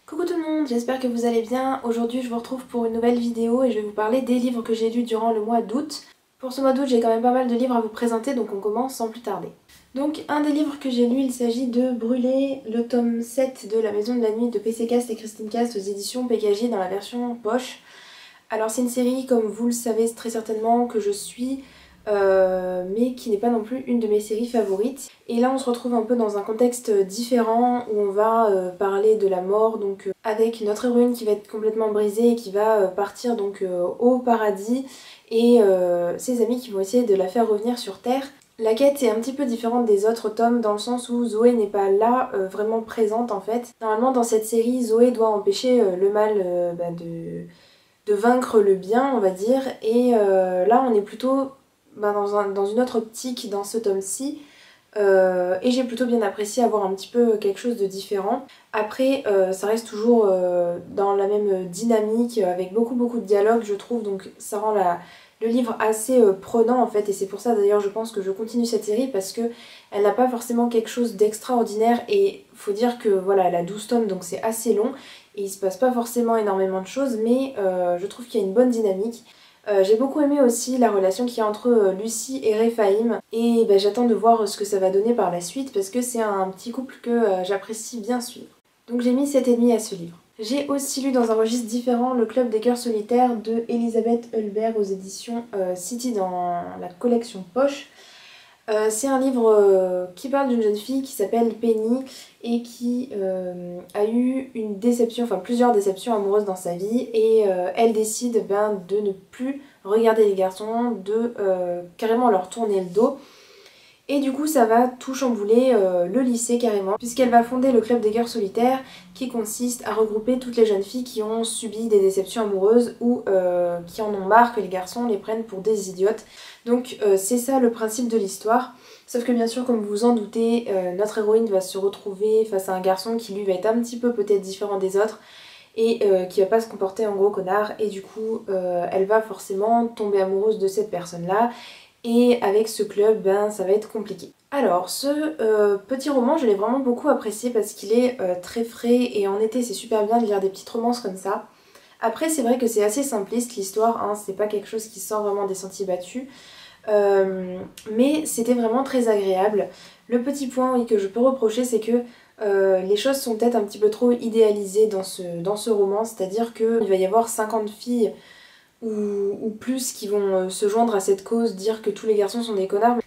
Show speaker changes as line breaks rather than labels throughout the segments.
Coucou tout le monde, j'espère que vous allez bien. Aujourd'hui je vous retrouve pour une nouvelle vidéo et je vais vous parler des livres que j'ai lus durant le mois d'août. Pour ce mois d'août j'ai quand même pas mal de livres à vous présenter donc on commence sans plus tarder. Donc un des livres que j'ai lu, il s'agit de Brûler, le tome 7 de La Maison de la Nuit de PC Cast et Christine Cast aux éditions PKJ dans la version poche. Alors c'est une série, comme vous le savez très certainement, que je suis, mais qui n'est pas non plus une de mes séries favorites. Et là on se retrouve un peu dans un contexte différent où on va parler de la mort, donc avec notre héroïne qui va être complètement brisée et qui va partir donc au paradis et ses amis qui vont essayer de la faire revenir sur Terre. La quête est un petit peu différente des autres tomes dans le sens où Zoé n'est pas là, vraiment présente en fait. Normalement dans cette série, Zoé doit empêcher le mal de vaincre le bien, on va dire, et là on est plutôt dans une autre optique dans ce tome-ci, et j'ai plutôt bien apprécié avoir un petit peu quelque chose de différent. Après, ça reste toujours dans la même dynamique, avec beaucoup de dialogue je trouve, donc ça rend le livre assez prenant en fait, et c'est pour ça d'ailleurs je pense que je continue cette série, parce que elle n'a pas forcément quelque chose d'extraordinaire, et faut dire que voilà, elle a 12 tomes donc c'est assez long, et il se passe pas forcément énormément de choses, mais je trouve qu'il y a une bonne dynamique. J'ai beaucoup aimé aussi la relation qu'il y a entre Lucie et Rephaïm, et j'attends de voir ce que ça va donner par la suite parce que c'est un petit couple que j'apprécie bien suivre. Donc j'ai mis 7,5 à ce livre. J'ai aussi lu dans un registre différent Le Club des Cœurs Solitaires de Elisabeth Hulbert aux éditions City dans la collection Poche. C'est un livre qui parle d'une jeune fille qui s'appelle Penny et qui a eu une déception, enfin plusieurs déceptions amoureuses dans sa vie, et elle décide de ne plus regarder les garçons, de carrément leur tourner le dos. Et du coup ça va tout chambouler le lycée carrément, puisqu'elle va fonder le club des cœurs solitaires qui consiste à regrouper toutes les jeunes filles qui ont subi des déceptions amoureuses ou qui en ont marre que les garçons les prennent pour des idiotes. Donc c'est ça le principe de l'histoire. Sauf que bien sûr, comme vous vous en doutez, notre héroïne va se retrouver face à un garçon qui lui va être un petit peu peut-être différent des autres et qui va pas se comporter en gros connard, et du coup elle va forcément tomber amoureuse de cette personne-là. Et avec ce club, ça va être compliqué. Alors, ce petit roman, je l'ai vraiment beaucoup apprécié parce qu'il est très frais, et en été, c'est super bien de lire des petites romances comme ça. Après, c'est vrai que c'est assez simpliste l'histoire, hein, c'est pas quelque chose qui sort vraiment des sentiers battus. Mais c'était vraiment très agréable. Le petit point, oui, que je peux reprocher, c'est que les choses sont peut-être un petit peu trop idéalisées dans ce roman, c'est-à-dire qu'il va y avoir 50 filles ou plus qui vont se joindre à cette cause, dire que tous les garçons sont des connards.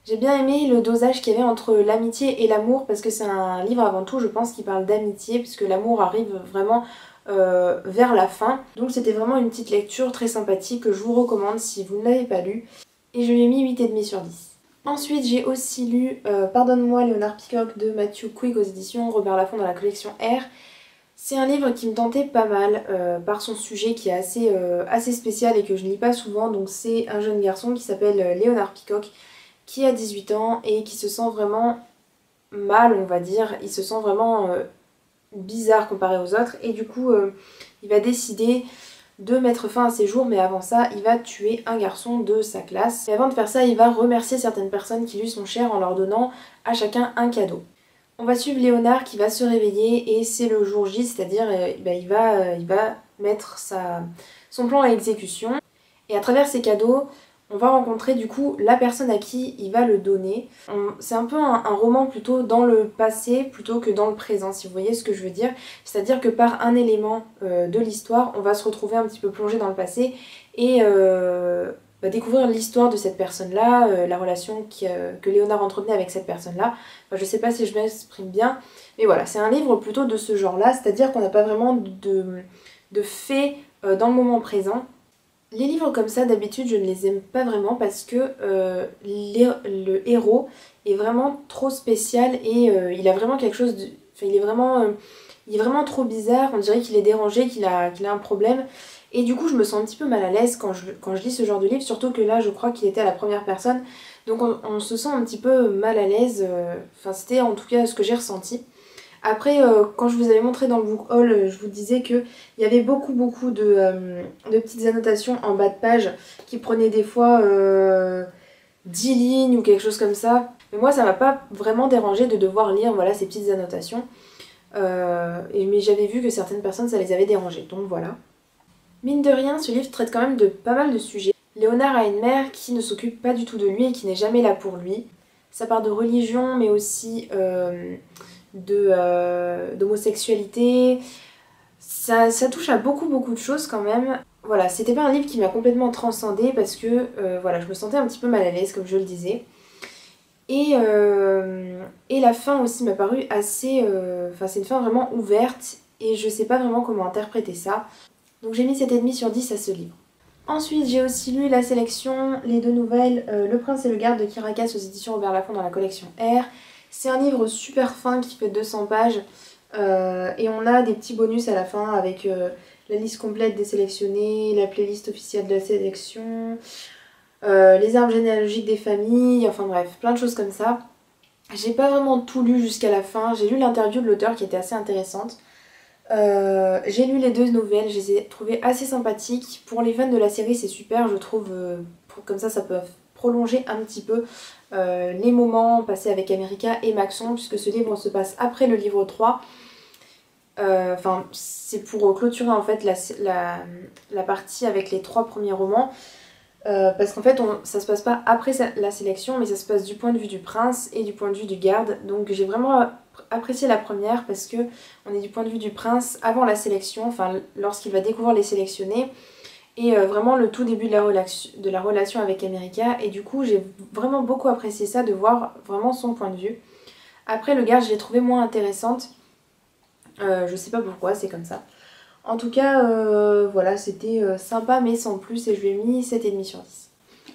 J'ai bien aimé le dosage qu'il y avait entre l'amitié et l'amour, parce que c'est un livre avant tout, je pense, qui parle d'amitié, puisque l'amour arrive vraiment vers la fin. Donc c'était vraiment une petite lecture très sympathique que je vous recommande si vous ne l'avez pas lu. Et je lui ai mis 8,5 sur 10. Ensuite, j'ai aussi lu Pardonne-moi Léonard Peacock de Matthew Quick aux éditions Robert Laffont dans la collection R. C'est un livre qui me tentait pas mal par son sujet qui est assez spécial et que je ne lis pas souvent. Donc c'est un jeune garçon qui s'appelle Léonard Peacock, qui a 18 ans et qui se sent vraiment mal, on va dire. Il se sent vraiment bizarre comparé aux autres, et du coup il va décider de mettre fin à ses jours, mais avant ça il va tuer un garçon de sa classe. Et avant de faire ça, il va remercier certaines personnes qui lui sont chères en leur donnant à chacun un cadeau. On va suivre Léonard qui va se réveiller et c'est le jour J, c'est-à-dire il va mettre son plan à exécution. Et à travers ces cadeaux, on va rencontrer du coup la personne à qui il va le donner. C'est un peu un roman plutôt dans le passé plutôt que dans le présent, si vous voyez ce que je veux dire. C'est-à-dire que par un élément de l'histoire, on va se retrouver un petit peu plongé dans le passé et découvrir l'histoire de cette personne-là, la relation que Léonard entretenait avec cette personne-là. Enfin, je sais pas si je m'exprime bien, mais voilà, c'est un livre plutôt de ce genre-là, c'est-à-dire qu'on n'a pas vraiment de faits dans le moment présent. Les livres comme ça, d'habitude, je ne les aime pas vraiment parce que le héros est vraiment trop spécial et il a vraiment quelque chose de... Enfin, il est vraiment trop bizarre, on dirait qu'il est dérangé, qu'il a un problème. Et du coup, je me sens un petit peu mal à l'aise quand je lis ce genre de livre, surtout que là, je crois qu'il était à la première personne. Donc on se sent un petit peu mal à l'aise, enfin c'était en tout cas ce que j'ai ressenti. Après, quand je vous avais montré dans le book haul, je vous disais qu'il y avait beaucoup de petites annotations en bas de page qui prenaient des fois 10 lignes ou quelque chose comme ça. Mais moi, ça m'a pas vraiment dérangé de devoir lire voilà, ces petites annotations. Mais j'avais vu que certaines personnes ça les avait dérangées, donc voilà. Mine de rien, ce livre traite quand même de pas mal de sujets. Léonard a une mère qui ne s'occupe pas du tout de lui et qui n'est jamais là pour lui. Ça part de religion mais aussi d'homosexualité. Ça touche à beaucoup de choses quand même. Voilà, c'était pas un livre qui m'a complètement transcendée parce que voilà, je me sentais un petit peu mal à l'aise comme je le disais. Et la fin aussi m'a paru assez... Enfin c'est une fin vraiment ouverte et je sais pas vraiment comment interpréter ça. Donc j'ai mis 7,5 sur 10 à ce livre. Ensuite j'ai aussi lu la sélection, les 2 nouvelles, Le Prince et le Garde de Caracas aux éditions Robert Laffont dans la collection R. C'est un livre super fin qui fait 200 pages et on a des petits bonus à la fin avec la liste complète des sélectionnés, la playlist officielle de la sélection, les arbres généalogiques des familles, enfin bref, plein de choses comme ça. J'ai pas vraiment tout lu jusqu'à la fin, j'ai lu l'interview de l'auteur qui était assez intéressante. J'ai lu les 2 nouvelles, je les ai trouvées assez sympathiques. Pour les fans de la série c'est super, je trouve, comme ça peut prolonger un petit peu les moments passés avec America et Maxon, puisque ce livre se passe après le livre 3. Enfin, c'est pour clôturer en fait la partie avec les 3 premiers romans. Parce qu'en fait ça se passe pas après la sélection mais ça se passe du point de vue du prince et du point de vue du garde, donc j'ai vraiment apprécié la première parce que on est du point de vue du prince avant la sélection, enfin lorsqu'il va découvrir les sélectionnés et vraiment le tout début de la relation avec America, et du coup j'ai vraiment beaucoup apprécié ça, de voir vraiment son point de vue. Après le garde je l'ai trouvé moins intéressante, je sais pas pourquoi, c'est comme ça. En tout cas, voilà, c'était sympa mais sans plus et je lui ai mis 7,5 sur 10.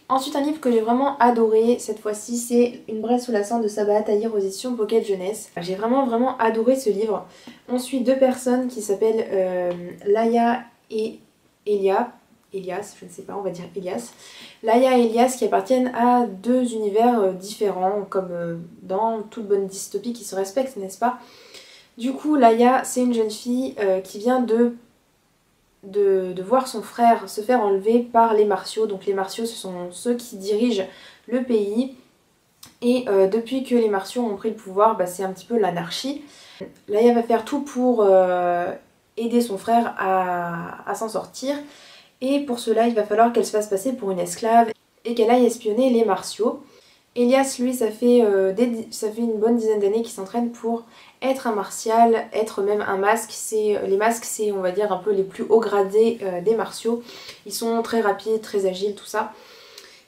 Ensuite, un livre que j'ai vraiment adoré cette fois-ci, c'est Une braise sous la cendre de Sabaa Tahir aux éditions Pocket Jeunesse. J'ai vraiment adoré ce livre. On suit 2 personnes qui s'appellent Laïa et Elias, je ne sais pas, on va dire Elias. Laïa et Elias qui appartiennent à 2 univers différents, comme dans toute bonne dystopie qui se respecte, n'est-ce pas? Du coup, Laïa, c'est une jeune fille qui vient de voir son frère se faire enlever par les Martiaux. Donc les Martiaux, ce sont ceux qui dirigent le pays. Et depuis que les Martiaux ont pris le pouvoir, bah, c'est un petit peu l'anarchie. Laïa va faire tout pour aider son frère à s'en sortir. Et pour cela, il va falloir qu'elle se fasse passer pour une esclave et qu'elle aille espionner les Martiaux. Elias, lui, ça fait une bonne dizaine d'années qu'il s'entraîne pour être un martial, être même un masque. Les masques, c'est, on va dire, un peu les plus hauts gradés des martiaux. Ils sont très rapides, très agiles, tout ça.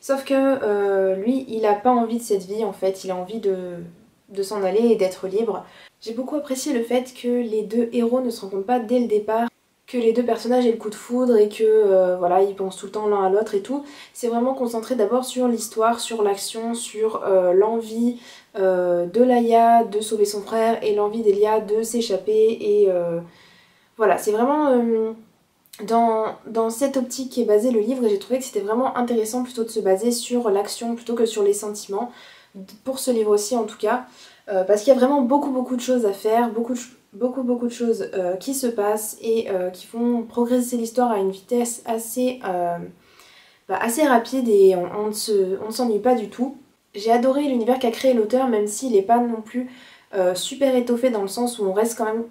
Sauf que lui, il a pas envie de cette vie, en fait. Il a envie de s'en aller et d'être libre. J'ai beaucoup apprécié le fait que les 2 héros ne se rencontrent pas dès le départ, que les 2 personnages aient le coup de foudre et que voilà, ils pensent tout le temps l'un à l'autre et tout. C'est vraiment concentré d'abord sur l'histoire, sur l'action, sur l'envie de Laïa de sauver son frère et l'envie d'Elia de s'échapper. Et voilà, c'est vraiment dans cette optique qui est basé le livre, et j'ai trouvé que c'était vraiment intéressant plutôt de se baser sur l'action plutôt que sur les sentiments, pour ce livre aussi en tout cas, parce qu'il y a vraiment beaucoup de choses à faire, beaucoup de choses qui se passent et qui font progresser l'histoire à une vitesse assez rapide, et on ne s'ennuie pas du tout. J'ai adoré l'univers qu'a créé l'auteur, même s'il n'est pas non plus super étoffé, dans le sens où on reste quand même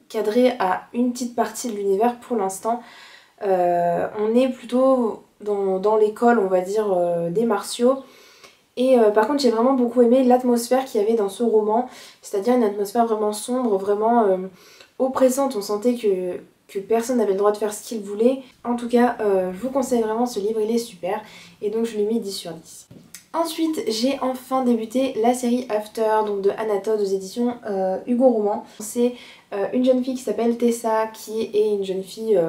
cadré à une petite partie de l'univers pour l'instant. On est plutôt dans l'école, on va dire, des Martiaux. Et par contre j'ai vraiment beaucoup aimé l'atmosphère qu'il y avait dans ce roman, c'est-à-dire une atmosphère vraiment sombre, vraiment oppressante. On sentait que personne n'avait le droit de faire ce qu'il voulait. En tout cas, je vous conseille vraiment ce livre, il est super. Et donc je lui ai mis 10 sur 10. Ensuite, j'ai enfin débuté la série After, donc de Anatole aux éditions Hugo Roman. C'est une jeune fille qui s'appelle Tessa, qui est une jeune fille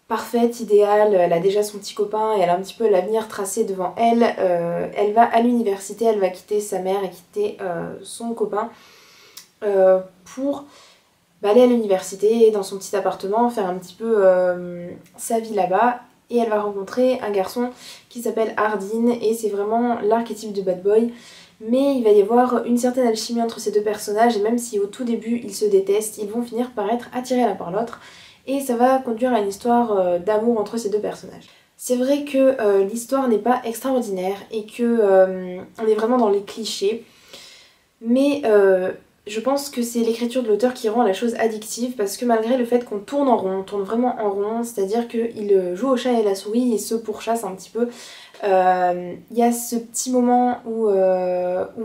parfaite, idéale. Elle a déjà son petit copain et elle a un petit peu l'avenir tracé devant elle. Elle va à l'université, elle va quitter sa mère et quitter son copain pour aller à l'université, dans son petit appartement, faire un petit peu sa vie là-bas. Et elle va rencontrer un garçon qui s'appelle Hardin, et c'est vraiment l'archétype de bad boy. Mais il va y avoir une certaine alchimie entre ces 2 personnages, et même si au tout début ils se détestent, ils vont finir par être attirés l'un par l'autre. Et ça va conduire à une histoire d'amour entre ces 2 personnages. C'est vrai que l'histoire n'est pas extraordinaire et que on est vraiment dans les clichés. Mais Je pense que c'est l'écriture de l'auteur qui rend la chose addictive parce que malgré le fait qu'on tourne en rond, on tourne vraiment en rond, c'est-à-dire qu'il joue au chat et à la souris et se pourchasse un petit peu, il y a ce petit moment où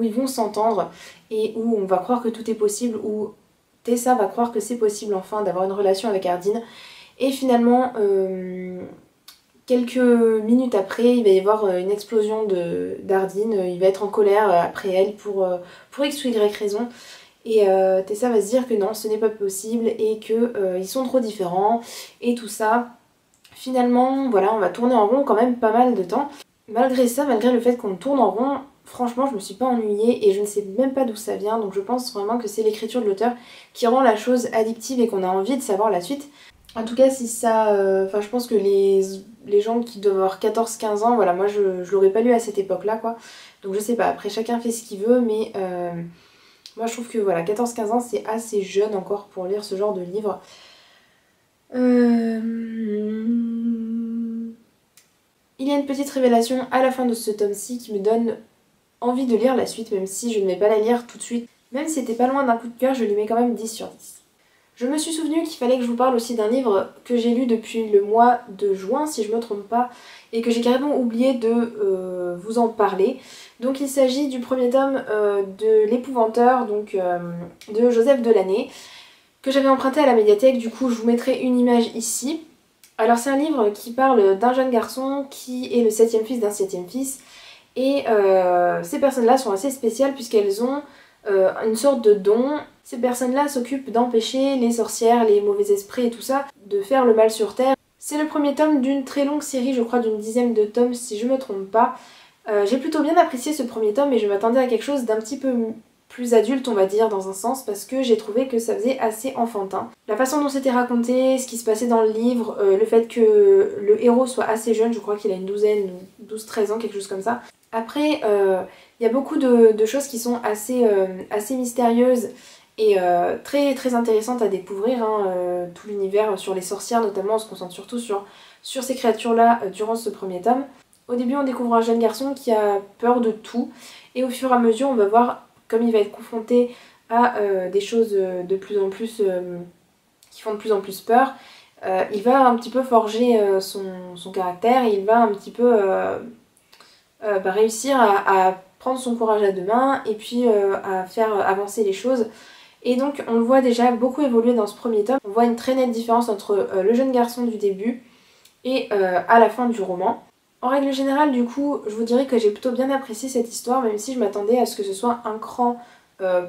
ils vont s'entendre et où on va croire que tout est possible, où Tessa va croire que c'est possible enfin d'avoir une relation avec Ardyn et finalement quelques minutes après il va y avoir une explosion d'Ardyn, il va être en colère après elle pour X ou Y raison. Et Tessa va se dire que non, ce n'est pas possible et qu'ils sont trop différents et tout ça. Finalement, voilà, on va tourner en rond quand même pas mal de temps. Malgré ça, malgré le fait qu'on tourne en rond, franchement, je me suis pas ennuyée et je ne sais même pas d'où ça vient. Donc je pense vraiment que c'est l'écriture de l'auteur qui rend la chose addictive et qu'on a envie de savoir la suite. En tout cas, si ça... Enfin, je pense que les gens qui doivent avoir 14-15 ans, voilà, moi je l'aurais pas lu à cette époque-là, quoi. Donc je sais pas, après chacun fait ce qu'il veut, mais... Moi je trouve que voilà, 14-15 ans c'est assez jeune encore pour lire ce genre de livre. Il y a une petite révélation à la fin de ce tome-ci qui me donne envie de lire la suite, même si je ne vais pas la lire tout de suite. Même si c'était pas loin d'un coup de cœur, je lui mets quand même 10 sur 10. Je me suis souvenu qu'il fallait que je vous parle aussi d'un livre que j'ai lu depuis le mois de juin, si je me trompe pas, et que j'ai carrément oublié de vous en parler. Donc il s'agit du premier tome de L'Épouvanteur, donc de Joseph Delaney, que j'avais emprunté à la médiathèque, du coup je vous mettrai une image ici. Alors c'est un livre qui parle d'un jeune garçon qui est le 7e fils d'un 7e fils, et ces personnes-là sont assez spéciales puisqu'elles ont une sorte de don. Ces personnes-là s'occupent d'empêcher les sorcières, les mauvais esprits et tout ça de faire le mal sur Terre. C'est le premier tome d'une très longue série, je crois d'une dizaine de tomes si je me trompe pas. J'ai plutôt bien apprécié ce premier tome et je m'attendais à quelque chose d'un petit peu plus adulte on va dire dans un sens parce que j'ai trouvé que ça faisait assez enfantin. La façon dont c'était raconté, ce qui se passait dans le livre, le fait que le héros soit assez jeune, je crois qu'il a une douzaine ou 12-13 ans, quelque chose comme ça. Après, il y a beaucoup de choses qui sont assez mystérieuses et très très intéressantes à découvrir, hein, tout l'univers sur les sorcières notamment, on se concentre surtout sur ces créatures-là durant ce premier tome. Au début on découvre un jeune garçon qui a peur de tout et au fur et à mesure on va voir comme il va être confronté à des choses de plus en plus qui font de plus en plus peur, il va un petit peu forger son caractère et il va un petit peu réussir à prendre son courage à deux mains et puis à faire avancer les choses. Et donc on le voit déjà beaucoup évoluer dans ce premier tome. On voit une très nette différence entre le jeune garçon du début et à la fin du roman. En règle générale du coup je vous dirais que j'ai plutôt bien apprécié cette histoire même si je m'attendais à ce que ce soit un cran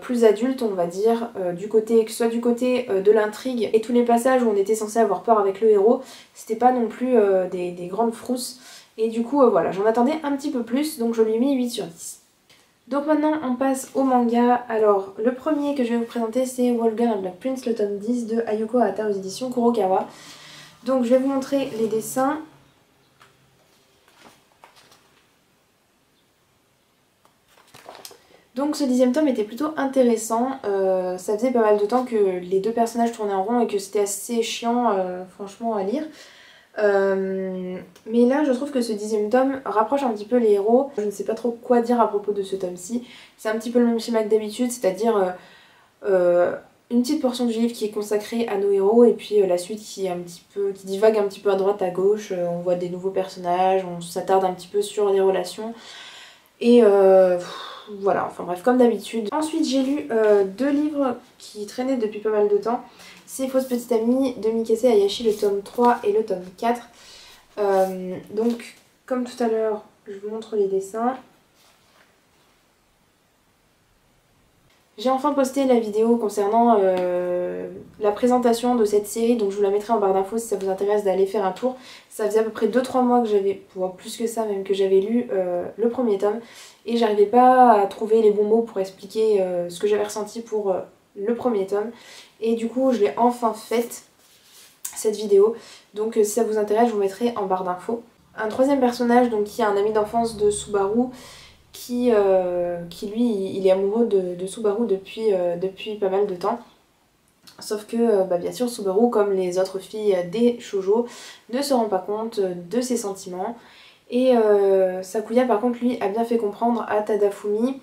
plus adulte on va dire, que ce soit du côté de l'intrigue et tous les passages où on était censé avoir peur avec le héros, c'était pas non plus des grandes frousses et du coup voilà j'en attendais un petit peu plus donc je lui ai mis 8 sur 10. Donc maintenant on passe au manga. Alors le premier que je vais vous présenter c'est Wolfgang and Black Prince, le tome 10 de Ayuko Hata aux éditions Kurokawa. Donc je vais vous montrer les dessins. Donc ce 10e tome était plutôt intéressant, ça faisait pas mal de temps que les deux personnages tournaient en rond et que c'était assez chiant franchement à lire. Mais là je trouve que ce 10e tome rapproche un petit peu les héros. Je ne sais pas trop quoi dire à propos de ce tome-ci. C'est un petit peu le même schéma que d'habitude, c'est-à-dire une petite portion du livre qui est consacrée à nos héros et puis la suite qui divague un petit peu à droite à gauche. On voit des nouveaux personnages, on s'attarde un petit peu sur les relations et voilà, enfin bref, comme d'habitude. Ensuite j'ai lu deux livres qui traînaient depuis pas mal de temps. C'est Fausse Petite Amie de Mikase Hayashi, le tome 3 et le tome 4. Donc comme tout à l'heure, je vous montre les dessins. J'ai enfin posté la vidéo concernant la présentation de cette série, donc je vous la mettrai en barre d'infos si ça vous intéresse d'aller faire un tour. Ça faisait à peu près 2-3 mois que j'avais, voire plus que ça même, que j'avais lu le premier tome et j'arrivais pas à trouver les bons mots pour expliquer ce que j'avais ressenti pour le premier tome. Et du coup je l'ai enfin faite, cette vidéo, donc si ça vous intéresse je vous mettrai en barre d'infos. Un troisième personnage donc qui est un ami d'enfance de Subaru, qui lui il est amoureux de Subaru depuis pas mal de temps. Sauf que bien sûr Subaru, comme les autres filles des shoujo, ne se rend pas compte de ses sentiments. Et Sakuya par contre lui a bien fait comprendre à Tadafumi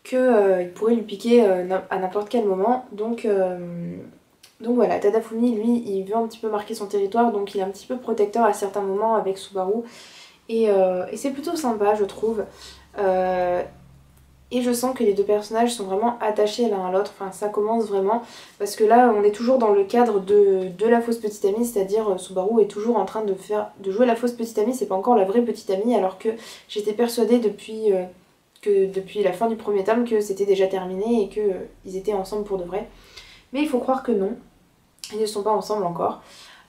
qu'il pourrait lui piquer à n'importe quel moment. Donc voilà, Tadafumi, lui, il veut un petit peu marquer son territoire, donc il est un petit peu protecteur à certains moments avec Subaru. Et c'est plutôt sympa, je trouve. Et je sens que les deux personnages sont vraiment attachés l'un à l'autre, enfin ça commence vraiment, parce que là on est toujours dans le cadre de la fausse petite amie, c'est-à-dire Subaru est toujours en train de jouer la fausse petite amie, c'est pas encore la vraie petite amie, alors que j'étais persuadée depuis la fin du premier tome que c'était déjà terminé et qu'ils étaient ensemble pour de vrai. Mais il faut croire que non, ils ne sont pas ensemble encore.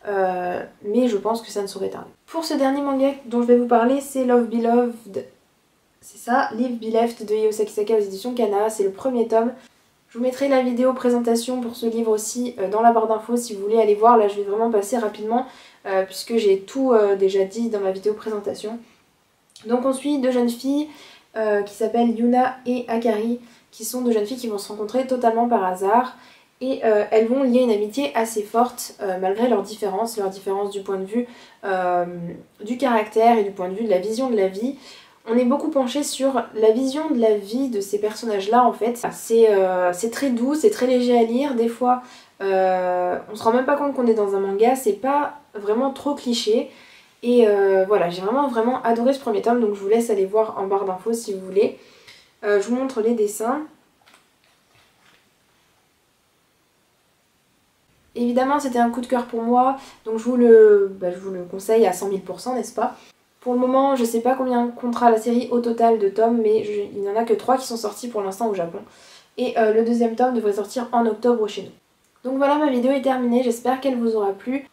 Mais je pense que ça ne saurait tarder. Pour ce dernier manga dont je vais vous parler, c'est Love Beloved. C'est ça, Live Be Left de Io Sakisaka aux éditions Kana, c'est le premier tome. Je vous mettrai la vidéo présentation pour ce livre aussi dans la barre d'infos si vous voulez aller voir. Là je vais vraiment passer rapidement puisque j'ai tout déjà dit dans ma vidéo présentation. Donc on suit deux jeunes filles qui s'appellent Yuna et Akari, qui sont deux jeunes filles qui vont se rencontrer totalement par hasard. Et elles vont lier une amitié assez forte malgré leurs différences du point de vue du caractère et du point de vue de la vision de la vie. On est beaucoup penché sur la vision de la vie de ces personnages-là en fait. C'est très doux, c'est très léger à lire. Des fois, on se rend même pas compte qu'on est dans un manga, c'est pas vraiment trop cliché. Et voilà, j'ai vraiment adoré ce premier tome, donc je vous laisse aller voir en barre d'infos si vous voulez. Je vous montre les dessins. Évidemment, c'était un coup de cœur pour moi, donc je vous le conseille à 100 000%, n'est-ce pas? Pour le moment, je sais pas combien comptera la série au total de tomes, mais il n'y en a que 3 qui sont sortis pour l'instant au Japon. Et le deuxième tome devrait sortir en octobre chez nous. Donc voilà, ma vidéo est terminée, j'espère qu'elle vous aura plu.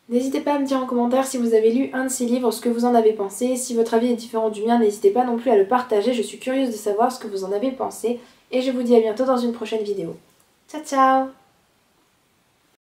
N'hésitez pas à me dire en commentaire si vous avez lu un de ces livres, ce que vous en avez pensé. Si votre avis est différent du mien, n'hésitez pas non plus à le partager, je suis curieuse de savoir ce que vous en avez pensé. Et je vous dis à bientôt dans une prochaine vidéo. Ciao ciao!